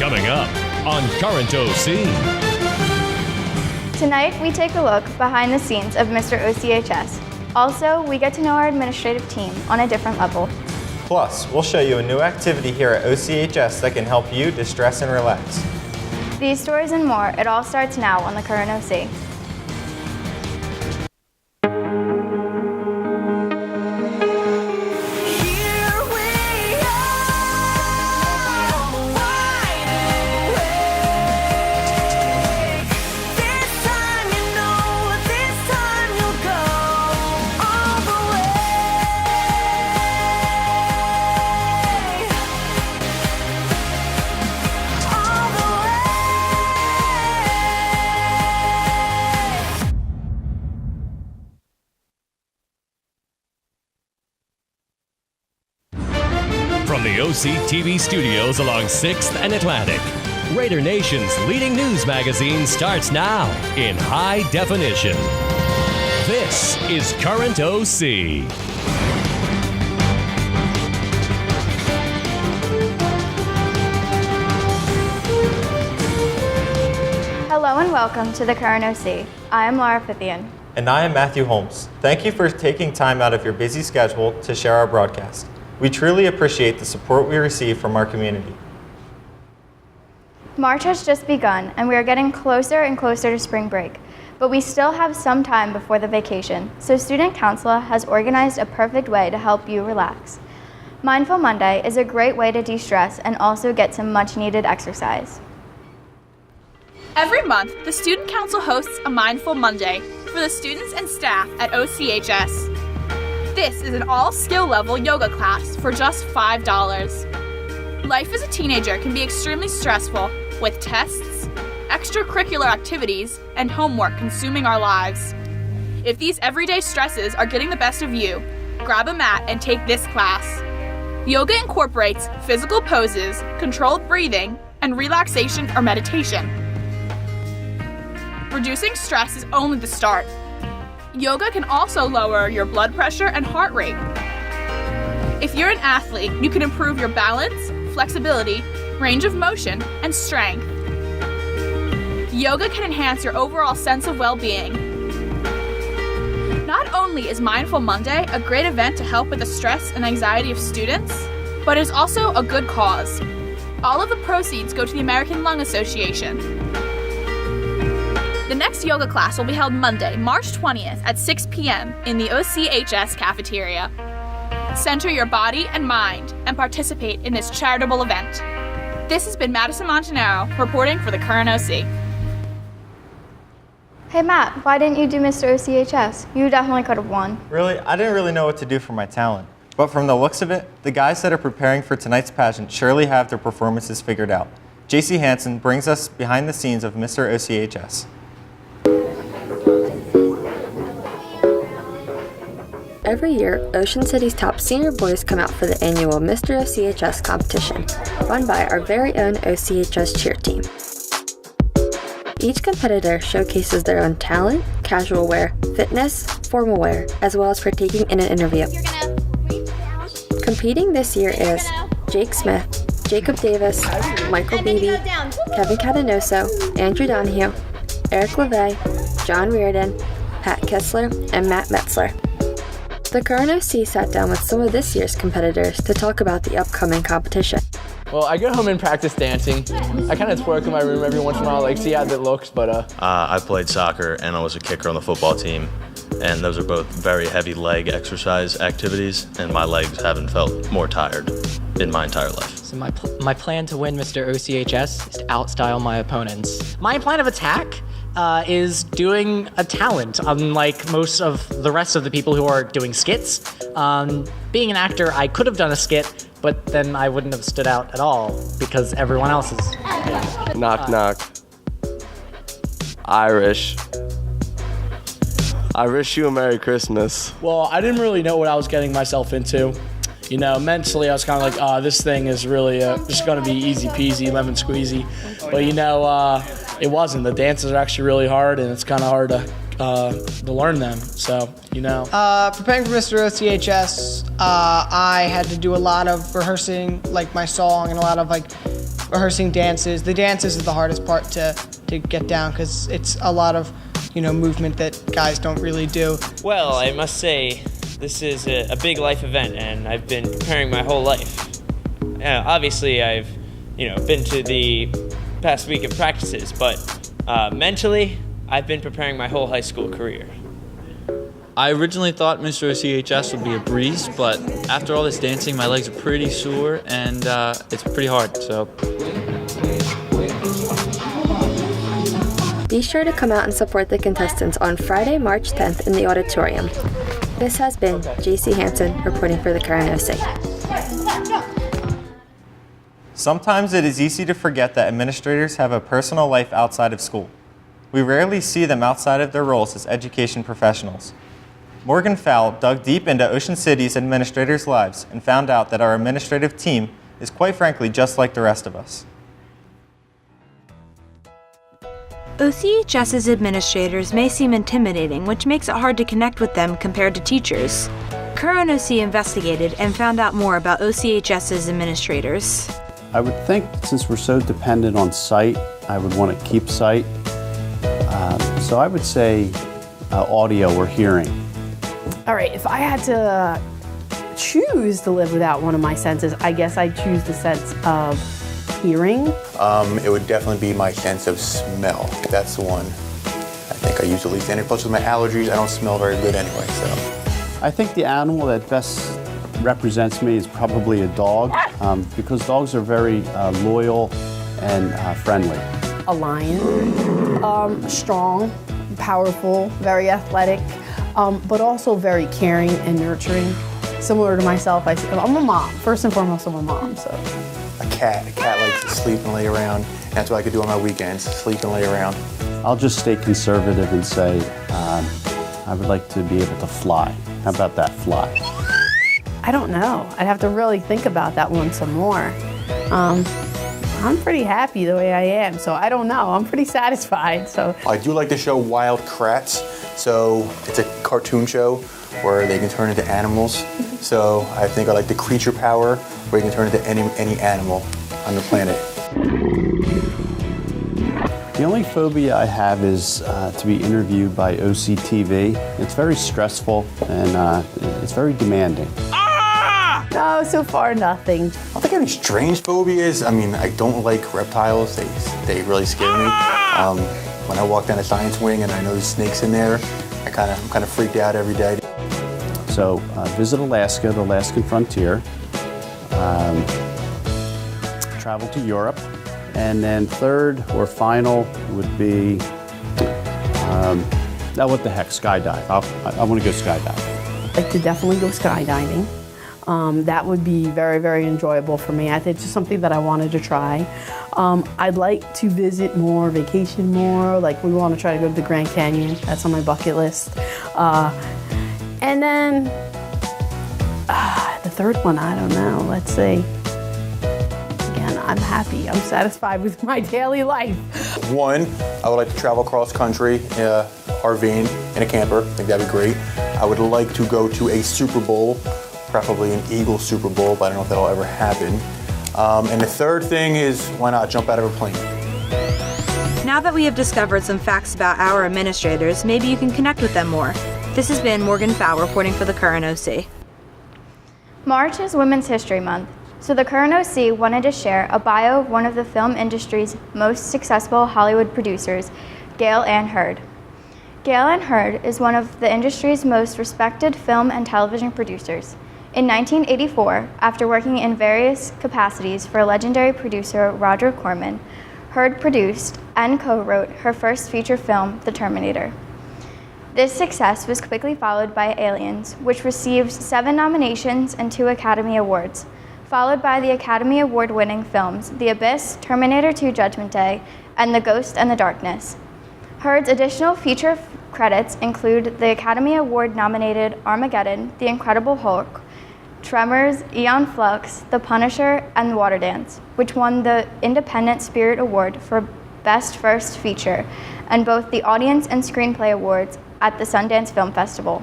Coming up on Current OC. Tonight, we take a look behind the scenes of Mr. OCHS. Also, we get to know our administrative team on a different level. Plus, we'll show you a new activity here at OCHS that can help you distress and relax. These stories and more, it all starts now on the Current OC. From the OC TV studios along 6th and Atlantic, Raider Nation's leading news magazine starts now in high definition. This is Current OC. Hello and welcome to the Current OC. I am Laura Fithian. And I am Matthew Holmes. Thank you for taking time out of your busy schedule to share our broadcast. We truly appreciate the support we receive from our community. March has just begun and we are getting closer and closer to spring break, but we still have some time before the vacation, so Student Council has organized a perfect way to help you relax. Mindful Monday is a great way to de-stress and also get some much needed exercise. Every month, the Student Council hosts a Mindful Monday for the students and staff at OCHS. This is an all-skill level yoga class for just $5. Life as a teenager can be extremely stressful with tests, extracurricular activities, and homework consuming our lives. If these everyday stresses are getting the best of you, grab a mat and take this class. Yoga incorporates physical poses, controlled breathing, and relaxation or meditation. Reducing stress is only the start. Yoga can also lower your blood pressure and heart rate. If you're an athlete, you can improve your balance, flexibility, range of motion, and strength. Yoga can enhance your overall sense of well-being. Not only is Mindful Monday a great event to help with the stress and anxiety of students, but it is also a good cause. All of the proceeds go to the American Lung Association. The next yoga class will be held Monday, March 20th at 6 p.m. in the OCHS cafeteria. Center your body and mind and participate in this charitable event. This has been Madison Montanaro reporting for the Current OC. Hey Matt, why didn't you do Mr. OCHS? You definitely could have won. Really, I didn't really know what to do for my talent. But from the looks of it, the guys that are preparing for tonight's pageant surely have their performances figured out. JC Hansen brings us behind the scenes of Mr. OCHS. Every year, Ocean City's top senior boys come out for the annual Mr. OCHS competition, run by our very own OCHS cheer team. Each competitor showcases their own talent, casual wear, fitness, formal wear, as well as partaking in an interview. Competing this year is Jake Smith, Jacob Davis, Michael Beebe, Kevin Catanoso, Andrew Donahue, Eric LeVay, John Reardon, Pat Kessler, and Matt Metzler. The Current OC sat down with some of this year's competitors to talk about the upcoming competition. Well, I get home and practice dancing. I kind of twerk in my room every once in a while, like see how it looks, but I played soccer and I was a kicker on the football team, and those are both very heavy leg exercise activities, and my legs haven't felt more tired in my entire life. So my plan to win Mr. OCHS is to outstyle my opponents. My plan of attack is doing a talent, unlike most of the rest of the people who are doing skits. Being an actor, I could have done a skit, but then I wouldn't have stood out at all because everyone else is. Yeah. Knock, knock. Irish. I wish you a Merry Christmas. well, I didn't really know what I was getting myself into. You know, mentally I was kind of like, this thing is really just going to be easy peasy, lemon squeezy. But you know, it wasn't. The dances are actually really hard, and it's kind of hard to learn them. So, you know. Preparing for Mr. OCHS, I had to do a lot of rehearsing, like my song, and a lot of like rehearsing dances. The dances is the hardest part to get down because it's a lot of, movement that guys don't really do. Well, I must say, this is a big life event, and I've been preparing my whole life. Obviously, I've, been to the past week of practices, but mentally, I've been preparing my whole high school career. I originally thought Mr. OCHS would be a breeze, but after all this dancing, my legs are pretty sore, and it's pretty hard, so. Be sure to come out and support the contestants on Friday, March 10th in the auditorium. This has been JC Hansen reporting for the Current OC. Sometimes it is easy to forget that administrators have a personal life outside of school. We rarely see them outside of their roles as education professionals. Morgan Fowle dug deep into Ocean City's administrators' lives and found out that our administrative team is quite frankly just like the rest of us. OCHS's administrators may seem intimidating, which makes it hard to connect with them compared to teachers. Current OC investigated and found out more about OCHS's administrators. I would think since we're so dependent on sight, I would want to keep sight. So I would say audio or hearing. All right, if I had to choose to live without one of my senses, I guess I'd choose the sense of hearing. It would definitely be my sense of smell. That's the one I think I use at least. And plus with my allergies, I don't smell very good anyway, so. I think the animal that best represents me is probably a dog, because dogs are very loyal and friendly. A lion, strong, powerful, very athletic, but also very caring and nurturing. Similar to myself, I'm a mom. First and foremost, I'm a mom, so. A cat likes to sleep and lay around. That's what I could do on my weekends, sleep and lay around. I'll just stay conservative and say I would like to be able to fly. How about that, fly? I don't know. I'd have to really think about that one some more. I'm pretty happy the way I am, so I don't know. I'm pretty satisfied, so. I do like the show Wild Kratts. So it's a cartoon show where they can turn into animals. So I think I like the creature power where you can turn into any animal on the planet. The only phobia I have is to be interviewed by OCTV. It's very stressful and it's very demanding. No, so far nothing. I don't think I have any strange phobias. I mean, I don't like reptiles. They really scare me. When I walk down a science wing and I know there's snakes in there, I'm kind of freaked out every day. So visit Alaska, the Alaskan frontier, travel to Europe, and then third or final would be, now what the heck, skydive. I want to go skydiving. I'd like to definitely go skydiving. That would be very, very enjoyable for me. I think it's just something that I wanted to try. I'd like to visit more, vacation more. Like we want to try to go to the Grand Canyon. That's on my bucket list. And then the third one, I don't know. Let's see. Again, I'm happy. I'm satisfied with my daily life. One, I would like to travel cross country, RVing in a camper. I think that'd be great. I would like to go to a Super Bowl, preferably an Eagles Super Bowl, but I don't know if that'll ever happen. And the third thing is, why not jump out of a plane? Now that we have discovered some facts about our administrators, maybe you can connect with them more. This has been Morgan Fowle reporting for the Current OC. March is Women's History Month, so the Current OC wanted to share a bio of one of the film industry's most successful Hollywood producers, Gail Ann Hurd. Gail Ann Hurd is one of the industry's most respected film and television producers. In 1984, after working in various capacities for legendary producer Roger Corman, Hurd produced and co-wrote her first feature film, The Terminator. This success was quickly followed by Aliens, which received 7 nominations and 2 Academy Awards, followed by the Academy Award-winning films The Abyss, Terminator 2: Judgment Day, and The Ghost and the Darkness. Hurd's additional feature credits include the Academy Award-nominated Armageddon, The Incredible Hulk, Tremors, Aeon Flux, The Punisher, and Water Dance, which won the Independent Spirit Award for Best First Feature and both the Audience and Screenplay Awards at the Sundance Film Festival.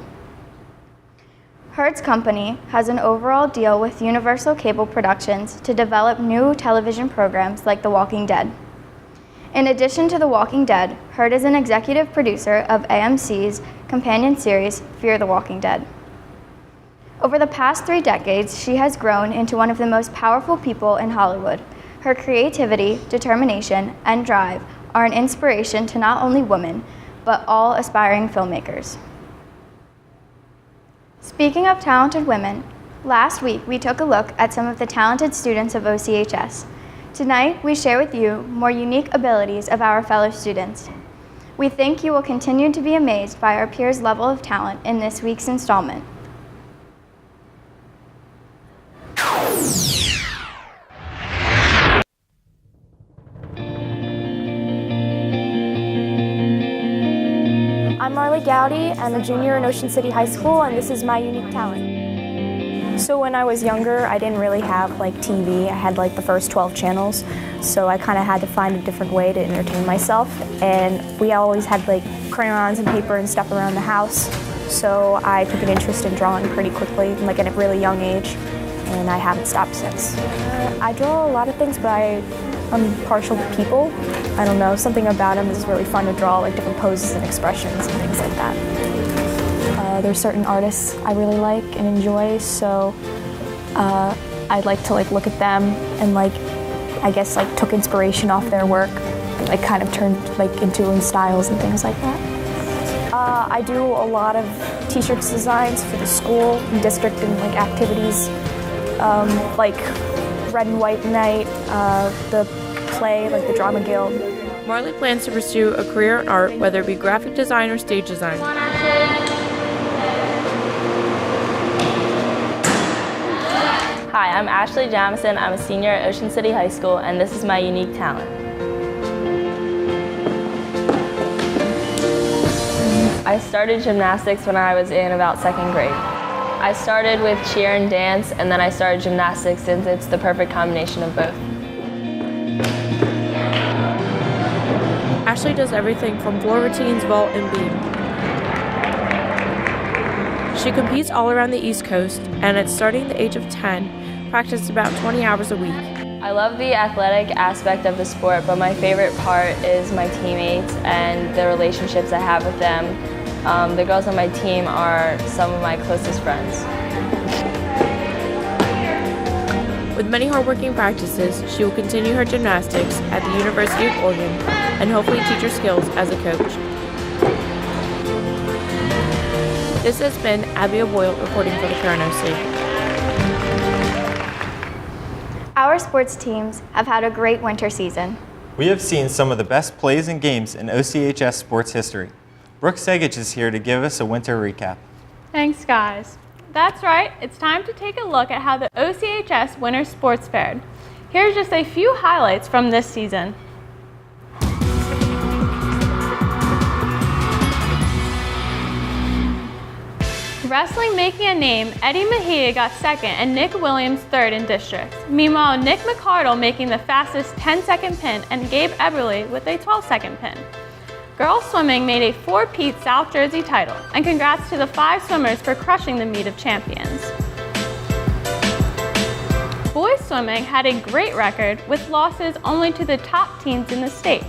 Hertz Company has an overall deal with Universal Cable Productions to develop new television programs like The Walking Dead. In addition to The Walking Dead, Hertz is an executive producer of AMC's companion series, Fear the Walking Dead. Over the past 3 decades, she has grown into one of the most powerful people in Hollywood. Her creativity, determination, and drive are an inspiration to not only women, but all aspiring filmmakers. Speaking of talented women, last week we took a look at some of the talented students of OCHS. Tonight, we share with you more unique abilities of our fellow students. We think you will continue to be amazed by our peers' level of talent in this week's installment. I'm Marley Gowdy. I'm a junior in Ocean City High School, and this is my unique talent. So when I was younger, I didn't really have like TV. I had like the first 12 channels, so I kind of had to find a different way to entertain myself. And we always had like crayons and paper and stuff around the house, so I took an interest in drawing pretty quickly, like at a really young age, and I haven't stopped since. I draw a lot of things, but I'm partial to people. I don't know, something about them is really fun to draw, like different poses and expressions and things like that. There's certain artists I really like and enjoy, so I'd like to like look at them and like, I guess like took inspiration off their work, like kind of turned like into styles and things like that. I do a lot of t-shirts designs for the school and district and like activities, like Red and White Night, the play, like the Drama Guild. Marley plans to pursue a career in art, whether it be graphic design or stage design. Hi, I'm Ashley Jamison. I'm a senior at Ocean City High School, and this is my unique talent. I started gymnastics when I was in about 2nd grade. I started with cheer and dance, and then I started gymnastics since it's the perfect combination of both. Ashley does everything from floor routines, vault, and beam. She competes all around the East Coast, and at starting the age of 10, practices about 20 hours a week. I love the athletic aspect of the sport, but my favorite part is my teammates and the relationships I have with them. The girls on my team are some of my closest friends. With many hardworking practices, she will continue her gymnastics at the University of Oregon and hopefully teach her skills as a coach. This has been Abby Boyle reporting for the Current OC. Our sports teams have had a great winter season. We have seen some of the best plays and games in OCHS sports history. Brooke Segich is here to give us a winter recap. Thanks, guys. That's right, it's time to take a look at how the OCHS winter sports fared. Here's just a few highlights from this season. Wrestling making a name, Eddie Mejia got 2nd and Nick Williams 3rd in districts. Meanwhile, Nick McCardle making the fastest 10-second pin and Gabe Eberly with a 12-second pin. Girls swimming made a 4-peat South Jersey title, and congrats to the 5 swimmers for crushing the meet of champions. Boys swimming had a great record with losses only to the top teams in the state.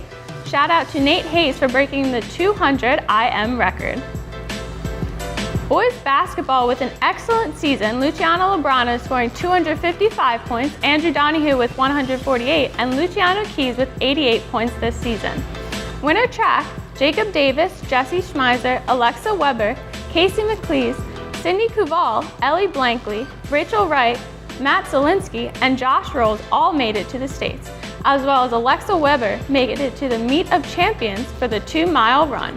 Shout out to Nate Hayes for breaking the 200 IM record. Boys basketball with an excellent season, Luciano Labrana scoring 255 points, Andrew Donahue with 148, and Luciano Keys with 88 points this season. Winter track, Jacob Davis, Jesse Schmeiser, Alexa Weber, Casey McLeese, Cindy Kuval, Ellie Blankley, Rachel Wright, Matt Zielinski, and Josh Rolls all made it to the States, as well as Alexa Weber making it to the Meet of Champions for the 2-mile run.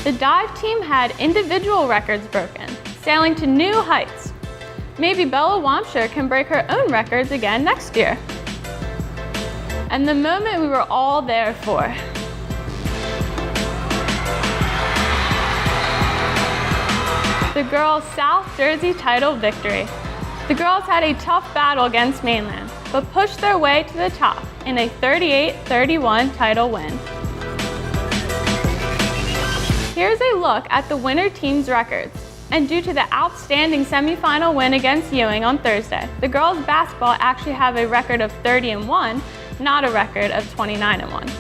The dive team had individual records broken, sailing to new heights. Maybe Bella Wamshire can break her own records again next year. And the moment we were all there for. The girls' South Jersey title victory. The girls had a tough battle against Mainland, but pushed their way to the top in a 38-31 title win. Here's a look at the winter team's records. And due to the outstanding semifinal win against Ewing on Thursday, the girls basketball actually have a record of 30-1, not a record of 29-1.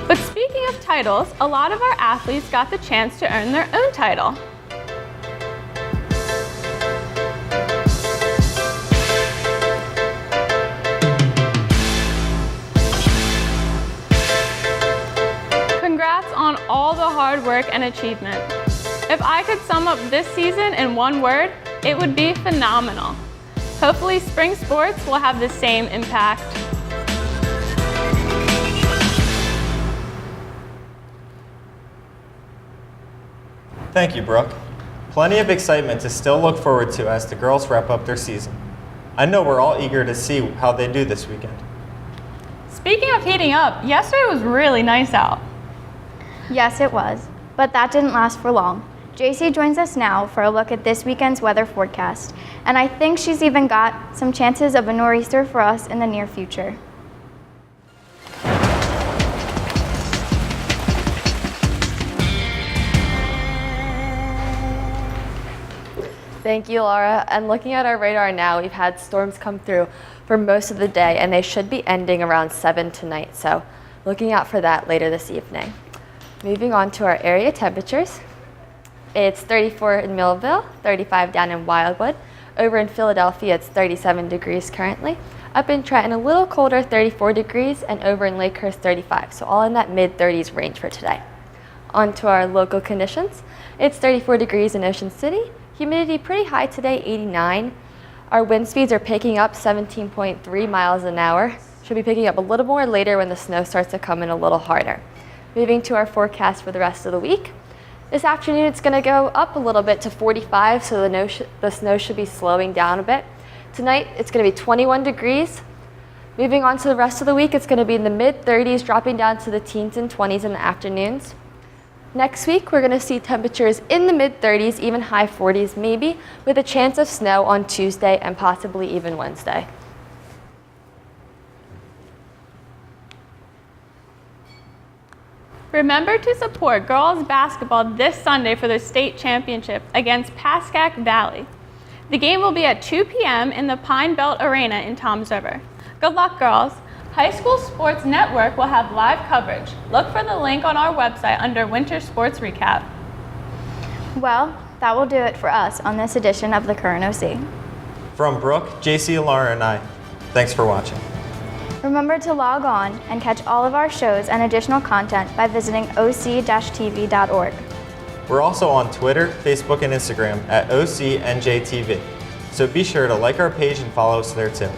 But speaking of titles, a lot of our athletes got the chance to earn their own title. Congrats on all the hard work and achievement. If I could sum up this season in one word, it would be phenomenal. Hopefully spring sports will have the same impact. Thank you, Brooke. Plenty of excitement to still look forward to as the girls wrap up their season. I know we're all eager to see how they do this weekend. Speaking of heating up, yesterday was really nice out. Yes, it was, but that didn't last for long. JC joins us now for a look at this weekend's weather forecast, and I think she's even got some chances of a nor'easter for us in the near future. Thank you, Laura. And looking at our radar now, we've had storms come through for most of the day, and they should be ending around 7 tonight. So looking out for that later this evening. Moving on to our area temperatures. It's 34 in Millville, 35 down in Wildwood. Over in Philadelphia, it's 37 degrees currently. Up in Trenton, a little colder, 34 degrees, and over in Lakehurst, 35. So all in that mid-30s range for today. On to our local conditions. It's 34 degrees in Ocean City. Humidity pretty high today, 89. Our wind speeds are picking up 17.3 miles an hour. Should be picking up a little more later when the snow starts to come in a little harder. Moving to our forecast for the rest of the week. This afternoon it's going to go up a little bit to 45, so the snow should be slowing down a bit. Tonight it's going to be 21 degrees. Moving on to the rest of the week, it's going to be in the mid-30s, dropping down to the teens and 20s in the afternoons. Next week, we're going to see temperatures in the mid-30s, even high 40s maybe, with a chance of snow on Tuesday and possibly even Wednesday. Remember to support girls basketball this Sunday for the state championship against Pascack Valley. The game will be at 2 p.m. in the Pine Belt Arena in Toms River. Good luck, girls. High School Sports Network will have live coverage. Look for the link on our website under Winter Sports Recap. Well, that will do it for us on this edition of the Current OC. From Brooke, JC, Laura, and I, thanks for watching. Remember to log on and catch all of our shows and additional content by visiting oc-tv.org. We're also on Twitter, Facebook, and Instagram at OCNJTV, so be sure to like our page and follow us there too.